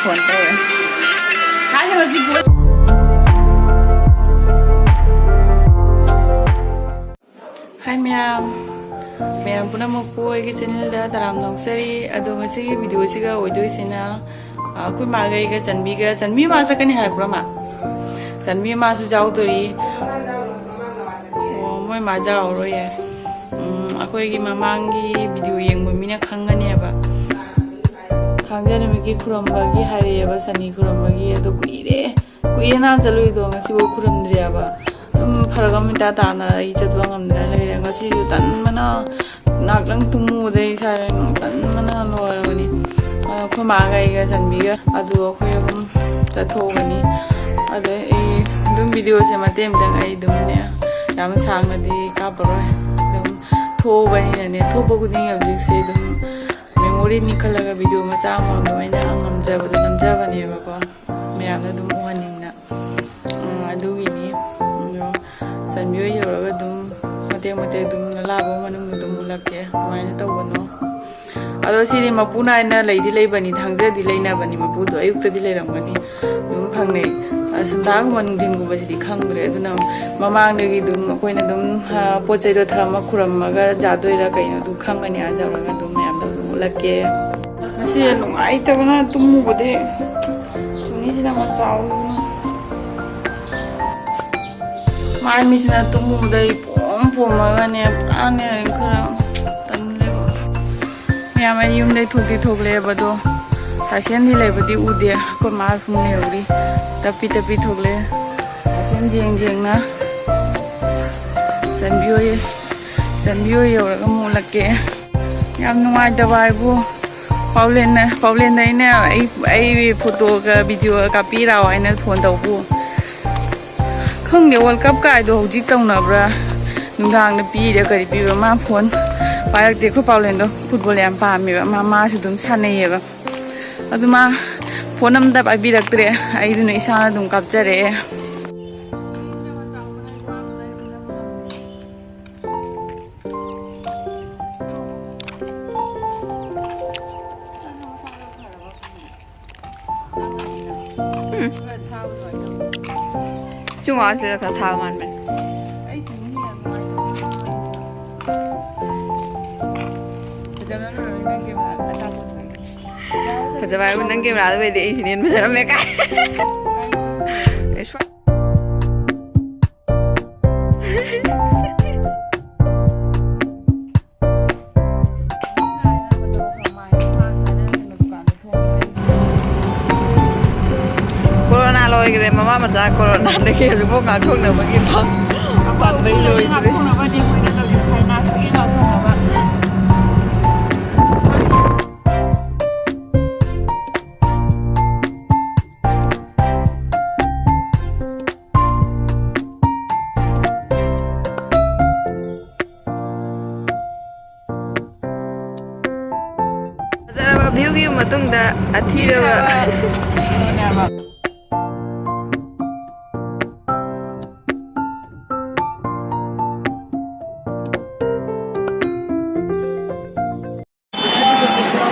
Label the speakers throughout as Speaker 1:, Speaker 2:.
Speaker 1: phone thôi. Hai người chị vui. Hai mẹ puna một cô cái channel đó taram nong seri ado ngasi video siga oidoi sina khui ma cái chanbi ma sa kani hai pura ma chanbi ma su jau tori moi ma jau ro ye akoi gi mamang gi video yeng mo mina khangani aba khangjani mi ki khuram ba gi hari aba sani khuram ba gi ado kuire na jalui do ngasi bo khuram dri aba faragam ta ta na I chatwa ngamna leire ngasi ju tan mana naklang tumu dei sare tan mana lorani khoma ga janbi ga adu khoi chathogani adu dum video se matem dang ai dum ne yam sang na di ka paroi dum thobani ne thobo guding object se dum memory ni khalaga video macha ma maina ngamjaba namjabani ba ko meyam na dum uhaning na adu ni sanbiyo yoraga dum mate dum labo manung dum lakke maina tawano ado sidi mapuna ina leidi leibani thangja di leina bani mapu do ayukta di leiramgani dum phangnei sanda man din gu basidi khangre aduna mamang de gi dum koina dum potchei do thama khurammaga jadoira kaino du khangani ajaraga dum mayam do lakke masi nungai tabana tumu bode tuni sina ma chaw mai misina tumu dai pom ma ne ane khara tanle go ya ma yum dai thokle bado tasen ni le badi ude ko ma phum ne uri tapi thokle tasen jeng na sanbiyo yo ga mu lakke yam nuai da bai bu paulen dai ne ai photo ga video ka pi ra ai na phone dau bu khang ne world cup kai do hoji tawnabra nungdang na pi de kari pi ma phone payak de ko paulen do football yam pa mi ba ma su dum sanai ba aduma phone am da pai bi raktre ai du nei sa dum capture chung wa se ka tha man men ai chung ni mai ka jana ro ni game la ta ko ka jaba nang game la de ai ni me jara me ka cái mama mà ra corona này kia chúng con ngã thuốc nữa mà kia không bạn đây rồi thì ra view kia mà tung đã thi đâu ạ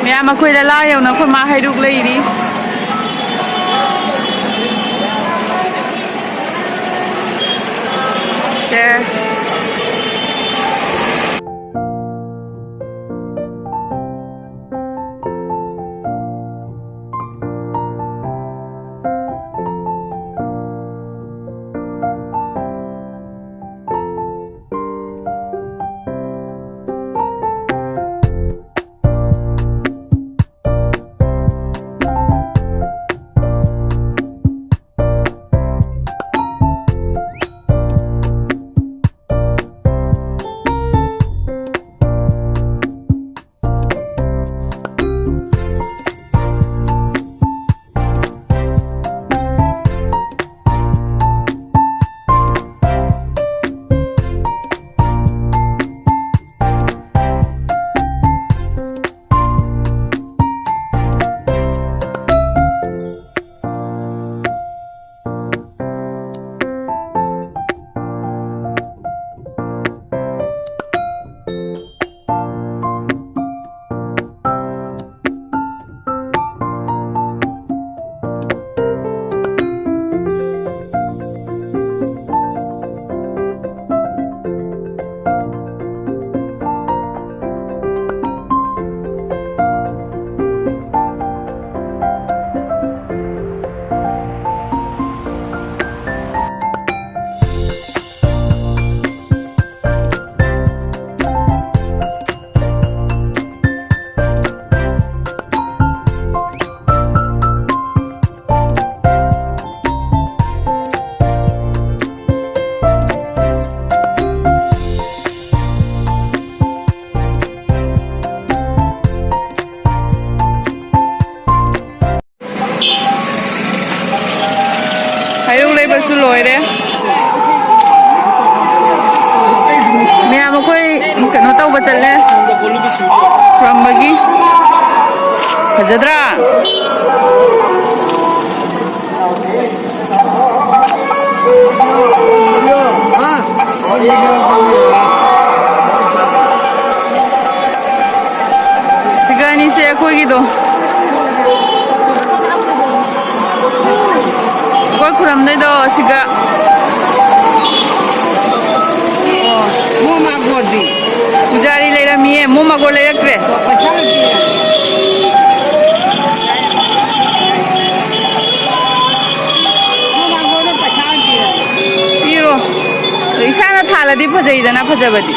Speaker 1: mẹ mà khui la yêu nó không mà hay đục lấy đi yeah. ꯂꯧꯕ ꯆꯠꯂꯦ ꯈꯨꯔꯝꯕꯒꯤ ꯐꯖꯗ꯭ꯔꯥ siga ni se akhoi do akhoi khuram dai do siga
Speaker 2: mo ma gordi
Speaker 1: pujari leira mi e mo ma go leirakre piro isana thala di phajai dana phajabadi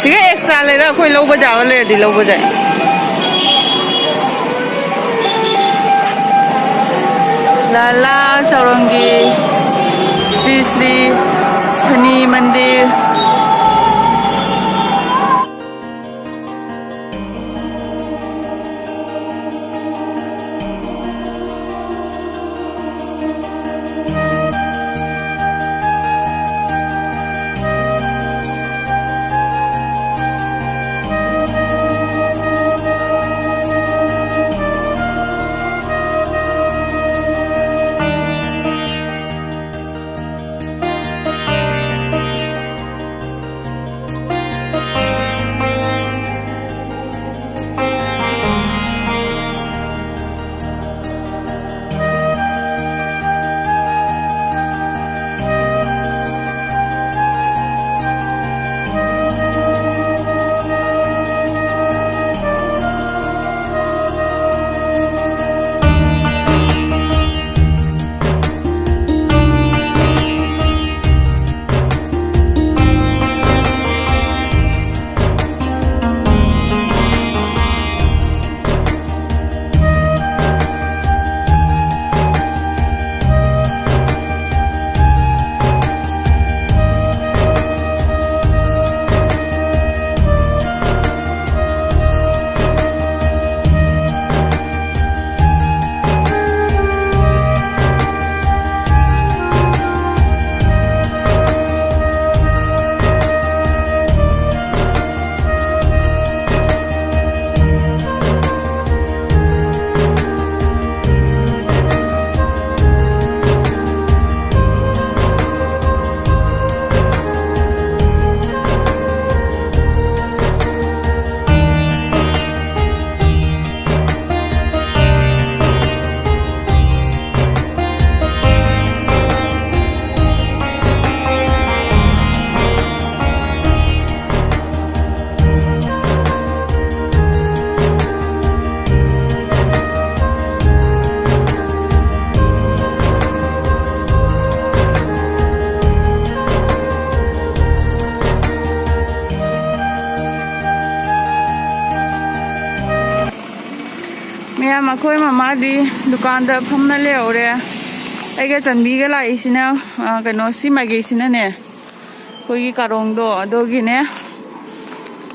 Speaker 1: siga extra leira akhoi louba jawa leira di louba jai lala saurangi Sri Sri Shani Mandir akhoi mama di dukan da phamna le ore aiga chanbi ga lai sina kano si magi sina ne koi gi karong do adogi ne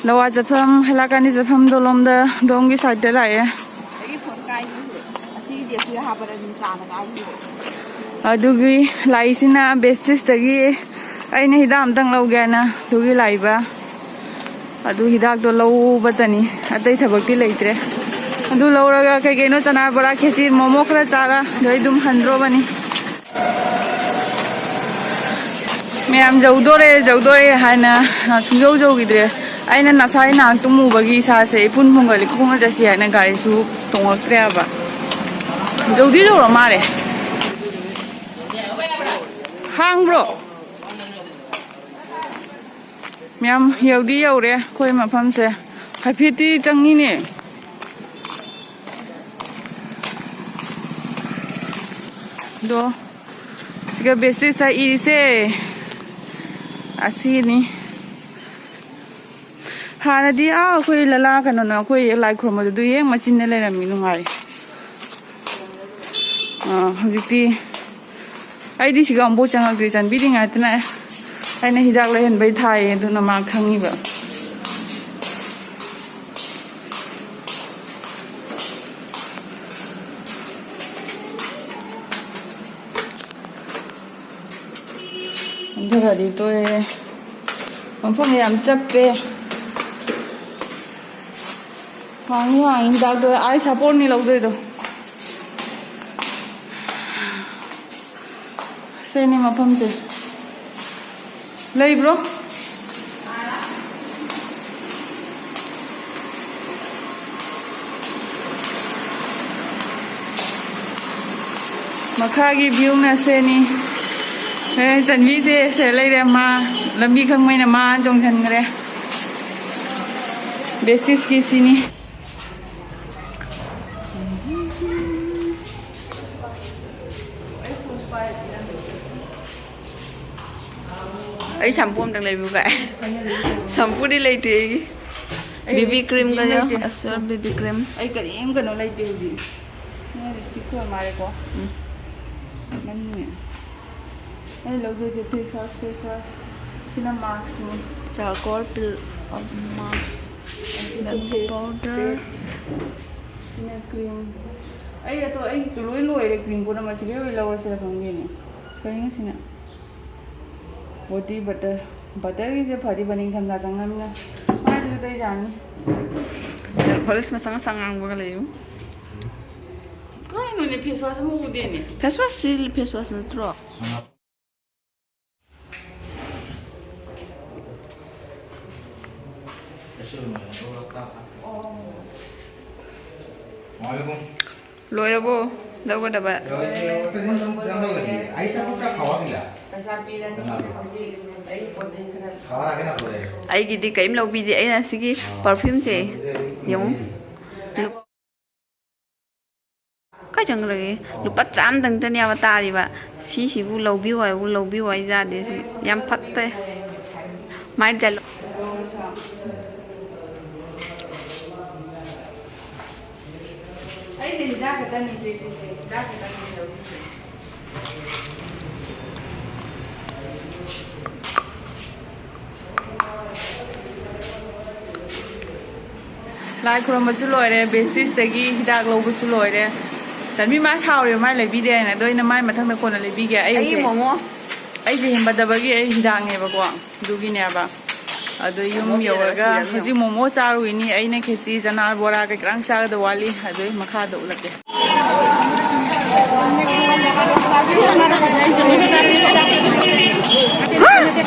Speaker 1: lawa japham halakani japham do lomda dongi side da lai
Speaker 2: ai phon kai asi je si ha par ni ta na kai
Speaker 1: adugi lai sina vestige tagi aina hidam tang lawga na dugi lai ba adu hidak do law batani atai thabakti leitre adu lauraga kai kai no chana bara khechi momo khra chara doi dum handro bani ma'am जौदोरे हाना सुजौ जौगिद्रे आइना नासाई नाक तुमुबगी सासे इपुन मुंगली खोंगा जसी हाना गाड़ी सु तोंगक्रेबा जौदी जौरो मारे हांग्रो मैम यौदी यौरे खोय मफम से हाफेटी चंगी ने दो सिगा बेसिक सा इरिसे asini hana di khoi lala kano na khoi lai khoma du yeng machin ne le mi nungai hojikti ai di siga ambo changa gri chan bi ding atna ai na hidak le hen bai thai du na ma khangi ba Jadi tu ꯃꯐꯝ ꯌꯥꯝ ꯆꯞꯄꯦ ꯍꯥꯡꯉꯤ ꯍꯤꯗꯥꯛꯇꯣ ꯑꯩ ꯁꯥꯄꯣꯟꯅꯤ ꯂꯧꯗꯣꯏꯗꯣ ꯁꯤꯅꯤ ꯃꯐꯝꯁꯦ ꯂꯩꯕ꯭ꯔꯣ ꯃꯈꯥꯒꯤ ꯚ꯭ꯌꯨꯅ ꯁꯦꯅꯤ ꯆꯟꯕꯤꯁꯦ ꯁꯦ ꯂꯩꯔꯦ ꯃꯥ ꯂꯝꯕꯤ ꯈꯪꯕꯩꯅ ꯃꯥ ꯆꯣꯡꯁꯟꯈ꯭ꯔꯦ ꯕꯦꯁꯇꯤꯁꯀꯤ ꯁꯤꯅꯤ
Speaker 3: ꯑꯩ ꯁꯝꯄꯨ ꯑꯝꯇꯪ ꯂꯩꯕꯤꯌꯨ ꯀꯥꯏ ꯁꯝꯄꯨꯗꯤ ꯂꯩꯇꯦ ꯑꯩꯒꯤ ꯕꯤꯕꯤ ꯀ꯭रीम ꯀꯌꯥ ꯑꯁꯔ ꯕꯤꯕꯤ ꯀ꯭रीम
Speaker 1: ꯑꯩ ꯀꯔꯤꯝ ꯀꯩꯅꯣ ꯂꯩꯇꯦ ꯍꯧꯖꯤꯛ ꯂꯤꯞꯁꯇꯤꯛ ꯈꯔ ꯃꯥꯜꯂꯦꯀꯣ ꯅꯪꯅꯦ ꯑꯩ ꯂꯧꯗꯣꯏꯁꯦ ꯐꯦꯁ ꯋꯥꯁ ꯁꯤꯅ ꯃꯥꯛꯁꯅꯤ
Speaker 3: charcoal peel of mask powder
Speaker 1: sina cream ai to ai loi loire cream pura ma sige oi lawa sira khangeni kaina sina body butter is a phari baning tham da jangamna ai du dai jani
Speaker 3: police ma sang sang ang ba leyu
Speaker 1: kai no ne face wash mu ude ne
Speaker 3: face wash na tro लोइरबो लौगदबा ꯑꯩꯒꯤꯗꯤ ꯀꯩꯝ ꯂꯧꯕꯤꯗꯦ ꯑꯩꯅ ꯁꯤꯒꯤ ꯄꯔꯐ꯭ꯌꯨꯝꯁꯦ ꯌꯦꯡꯉꯨ ꯀꯥꯏ ꯆꯪꯈ꯭ꯔꯒꯦ ꯂꯨꯄꯥ ꯆꯥꯝꯗꯪꯇꯅꯦꯕ ꯇꯥꯔꯤꯕ ꯁꯤꯁꯤꯕꯨ ꯂꯧꯕꯤꯌꯨ ꯍꯥꯏꯕꯨ ꯂꯧꯕꯤꯌꯨ ꯍꯥꯏ ꯌꯥꯗꯦ ꯁꯤ ꯌꯥꯝ ꯐꯠꯇꯦ ꯃꯥꯏ dialogue
Speaker 1: ai ne da ka dani je da ka dani lai khurambsu loire bestis tagi hidak lobsu loire tanmi ma saure mai lebide na doina mai mathang da kona lebige ai
Speaker 3: momo
Speaker 1: ai je himbadabagi ai hidak ne ba ko dugi ne ba ado yum yoga haji momo charu ini aina kheci janar bora ka krang cha da wali ado makha da ulate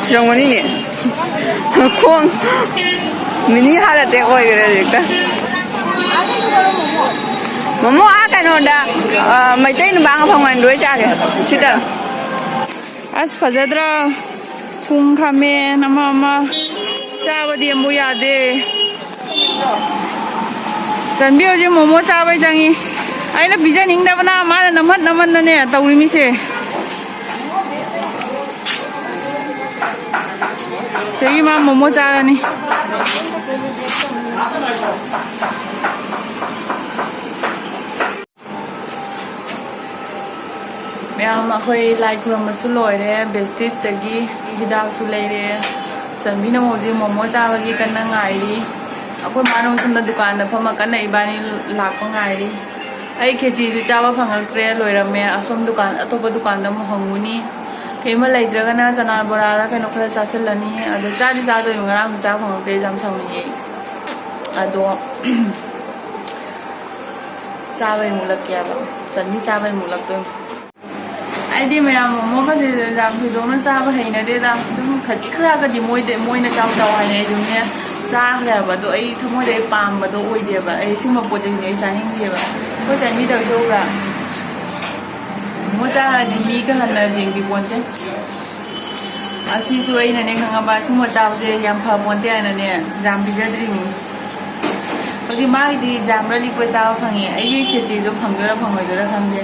Speaker 3: 시렁머니 콩 미니 하라데 오이그래 릭다 모모 아까노다 마이테인 방 방만 로이 짜게 시다
Speaker 1: as fazadra khung khame nama चाबा दे मु यादे चनबी होजे मोमो चाबा जांगी आइना बिजा निंगदाबना माना नमत नमनने तौरिमिसे सेगी मा momo चारानी ma'am अखोई लाई खुरमसु लोइरे बेस्टिस तगी हिदाकसु लेरे चनबीना मोजी मोमो चाबगी कन्ना ngairi अखोई मानो सुमना दुकान दा फमा कन्ना इबानी लाको ngairi ai खेची जु चाबा फंगक्त्रे लोइरमे असोम दुकान अतोप दुकान दा हंगुनी केमा लैद्रगना चना बोरा रा कनो खरा चासलनी अदो चाली चादो ngara चा फंगक्त्रे जाम साउनी अदो चाबै मुलक्याबा चनबी चाबै मुलक्तो आइदि मैम मोमो खजे जाम फिजोना चाबा हैना देदा दुम खजी खरा गदि मोइना चाव चाव हाइने दुने चाखलाबा दो आई थमोदे पामबदो ओइदेबा आई सिंग पोजे ने चानिंग देबा को चानि दसौगा मोजा दिमी का हन्ना जिंगी पोंते असिसु आइना ने खंगाबा सिंग चावजे याम फा पोंते आइना ने जाम बिजद्रिनी ओदि माइदि जामरली को चाव फंगे आई खेची दो फंगरा फंगोइदरा खंगे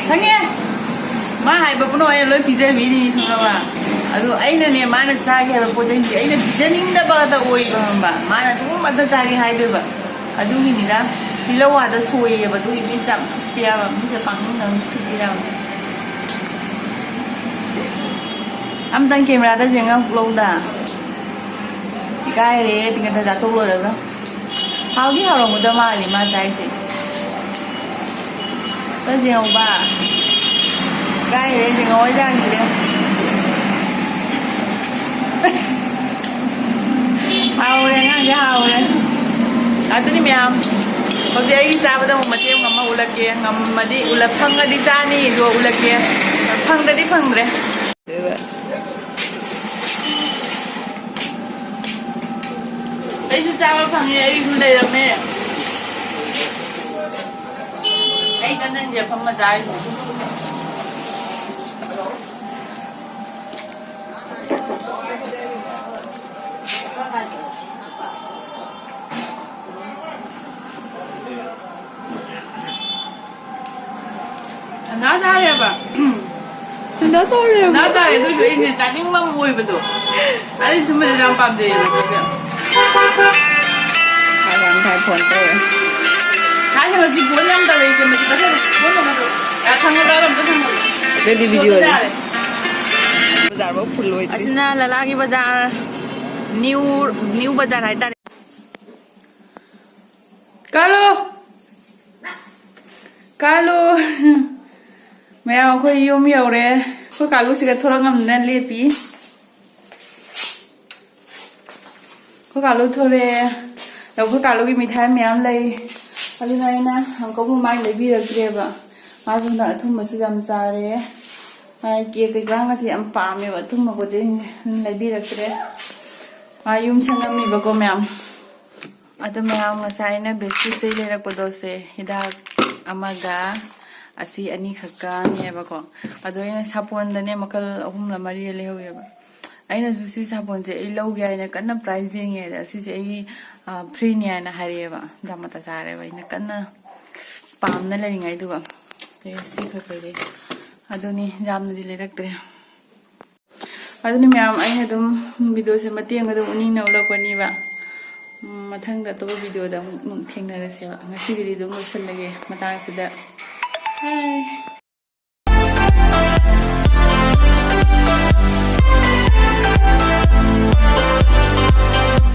Speaker 1: खंगे मा हाइबा पुनो ए लोइ पिजे बिनि खंगाबा अदु आइना ने माना चागे हाबा पोजै नि आइना बिजनिंग दा बादा ओइबा हंबा माना तुम बदा चागे हाइदेबा अदु हिनिदा पिलवा दा सोइबा दु इबि जाम पियाबा मिसे पांगिं नंग पिरा amtang camera da jenga longda ikai re tinga da jato lo ra haugi haro mu da ma ni ma chai se ta jenga ba Cái này thì ngồi ra gì đấy. Hào đây nha, cái hào đây. Tôi đi mèo. Có gì anh ra bắt đầu một tiêm ngắm mà ulat kia, ngắm mà đi ulat phăng đi ra đi rồi ulat kia, phăng đấy đi phăng đấy. Ấy chú cha phăng gì ấy đây là mẹ. Ấy cái này giờ phăng mà dài. Nó ra đây bà.
Speaker 3: Nó thôi rồi.
Speaker 1: Nó đây tôi thấy gì chắc những mong mùi bên đó. Ấy chúng mình làm phạm gì rồi.
Speaker 3: Hai lần thay phồn tôi.
Speaker 1: Hai lần chỉ bốn năm tới thì mình có thể bốn năm rồi. Thằng nó làm cái thằng.
Speaker 3: Đây đi video này. Bazar bao full lôi.
Speaker 1: Asina lalaki bazar new bazar hai ta. Kalu. Mèo khơi yêu miêu đấy, khơi cả lúc xí cái thora ngầm nên liệp ý, khơi cả lúc thôi đấy, đầu khơi cả lúc cái mì thái mèo lấy, ở đây này nè, hàng có một mai lấy bì được kia vậy, mai chúng ta thùng mà sử dụng ra đấy, ai kia cái răng cái gì ăn pha mì vậy thùng mà có gì lấy bì được kia, ai yum sang ngầm mì vào con mèo, ở đây mèo mà sai nè vestige lấy được bao nhiêu hidak amaga. Asi ani khaka ni ba ko ado ina sapon da ne makal ahum la mari le ho ya ba aina su si sapon je ai lo ga ina kanna pricing ye da si je ai free ni na hari ba jamata sare ba ina kanna pam na le ngai du ba te si khaka le ado ni jam na di le rak tre ado ni myam aina dum video se matiang ado uni na la ko ni ba mathang da to video da thengna re se ba ngasi gi dum lo sel lage matang se da Hi.